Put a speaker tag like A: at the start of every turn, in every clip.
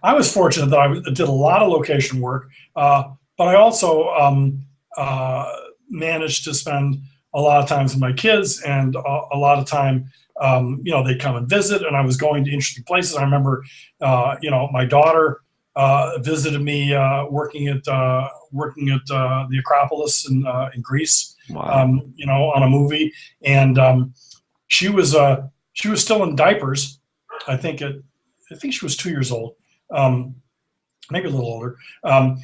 A: I was fortunate that did a lot of location work, but I also managed to spend a lot of times with my kids, and a lot of time, they'd come and visit, and I was going to interesting places. I remember, my daughter visited me working at the Acropolis in Greece,
B: Wow.
A: on a movie, and she was still in diapers. I think she was 2 years old, maybe a little older. A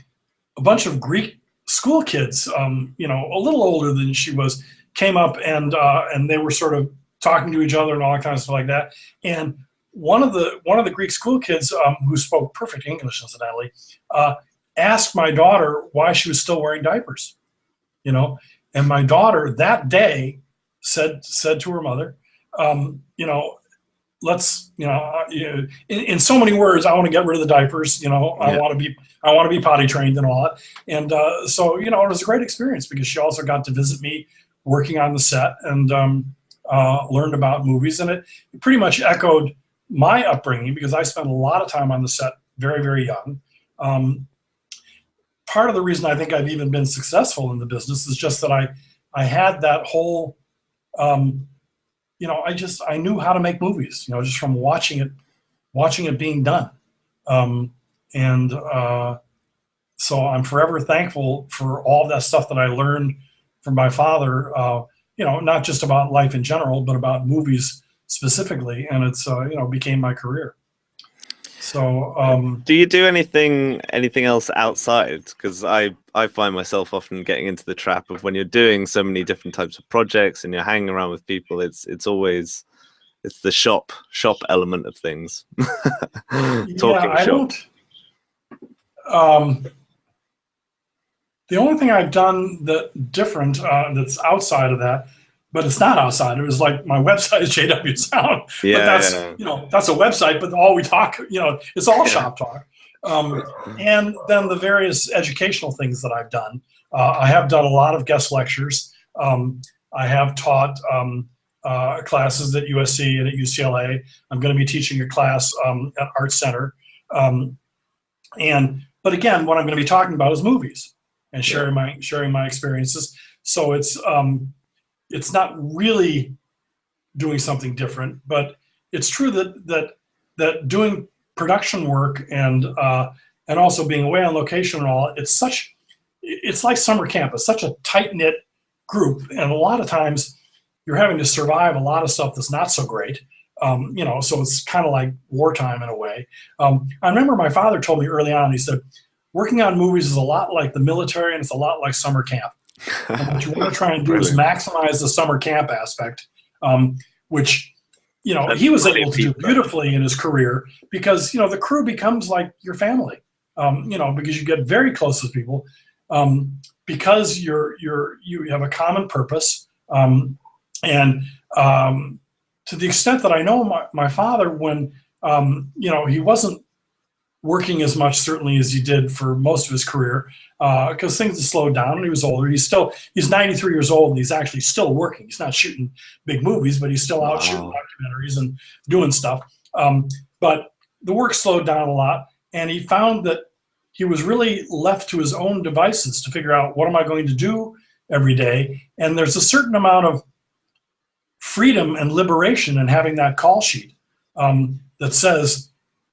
A: bunch of Greek school kids, a little older than she was, came up, and they were sort of talking to each other and all that kind of stuff like that. And one of the Greek school kids, who spoke perfect English, incidentally, asked my daughter why she was still wearing diapers. And my daughter that day said to her mother, let's, in so many words, I want to get rid of the diapers.
B: Yeah.
A: I want to be potty trained and all that. And so it was a great experience, because she also got to visit me working on the set, and learned about movies, and it pretty much echoed my upbringing, because I spent a lot of time on the set very, very young. Part of the reason I think I've even been successful in the business is just that I had that whole, I knew how to make movies, just from watching it being done. And so I'm forever thankful for all that stuff that I learned from my father, not just about life in general, but about movies specifically. And it's, became my career. So,
B: do you do anything else outside? Because I find myself often getting into the trap of, when you're doing so many different types of projects and you're hanging around with people, it's the shop element of things. Talking shop.
A: The only thing I've done that different, that's outside of that, but it's not outside. It was like my website is JW Sound.
B: Yeah,
A: but that's that's a website, but all we talk, it's all shop talk. And then the various educational things that I've done. I have done a lot of guest lectures. I have taught classes at USC and at UCLA. I'm going to be teaching a class at Art Center. But again, what I'm going to be talking about is movies and sharing my experiences. So it's not really doing something different, but it's true that doing production work and also being away on location and all, it's like summer camp. It's such a tight-knit group, and a lot of times you're having to survive a lot of stuff that's not so great. So it's kind of like wartime in a way. I remember my father told me early on, he said, working on movies is a lot like the military, and it's a lot like summer camp. And what you want to try and do is maximize the summer camp aspect, which, he was able to do beautifully in his career, because, the crew becomes like your family, because you get very close with people, because you have a common purpose. And to the extent that I know my father, when, he wasn't working as much, certainly, as he did for most of his career, because things had slowed down and he was older. He's 93 years old, and he's actually still working. He's not shooting big movies, but he's still out shooting documentaries and doing stuff. But the work slowed down a lot, and he found that he was really left to his own devices to figure out, what am I going to do every day? And there's a certain amount of freedom and liberation in having that call sheet that says,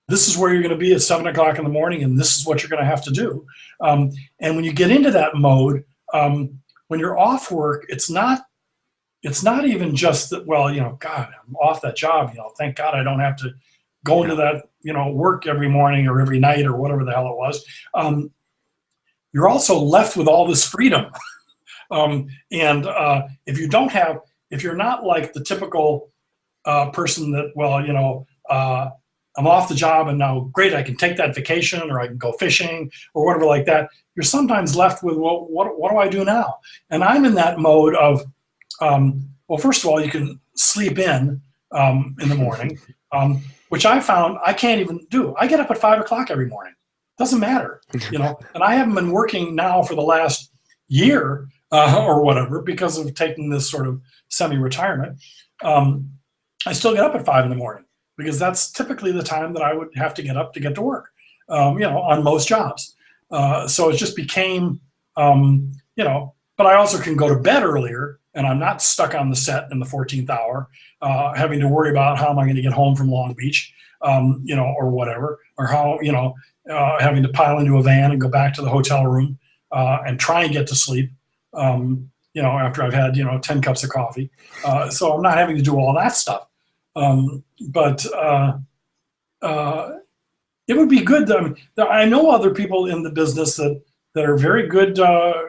A: this is where you're going to be at 7 o'clock in the morning, and this is what you're going to have to do. And when you get into that mode, when you're off work, it's not even just that, God, I'm off that job. Thank God I don't have to go into that, work every morning or every night or whatever the hell it was. You're also left with all this freedom. And if you're not like the typical person that, I'm off the job and now, great, I can take that vacation, or I can go fishing or whatever like that, you're sometimes left with, well, what do I do now? And I'm in that mode of, first of all, you can sleep in the morning, which I found I can't even do. I get up at 5 o'clock every morning. Doesn't matter, and I haven't been working now for the last year or whatever, because of taking this sort of semi-retirement. I still get up at 5 in the morning, because that's typically the time that I would have to get up to get to work. on most jobs. So it just became, but I also can go to bed earlier, and I'm not stuck on the set in the 14th hour, having to worry about how am I going to get home from Long Beach, or whatever, or how, having to pile into a van and go back to the hotel room and try and get to sleep, after I've had, 10 cups of coffee. So I'm not having to do all that stuff. But it would be good. I know other people in the business that are very good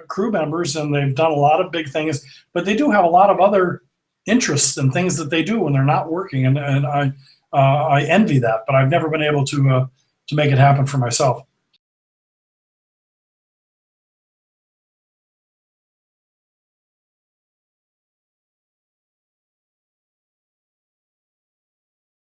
A: crew members, and they've done a lot of big things, but they do have a lot of other interests and things that they do when they're not working. And I envy that, but I've never been able to make it happen for myself.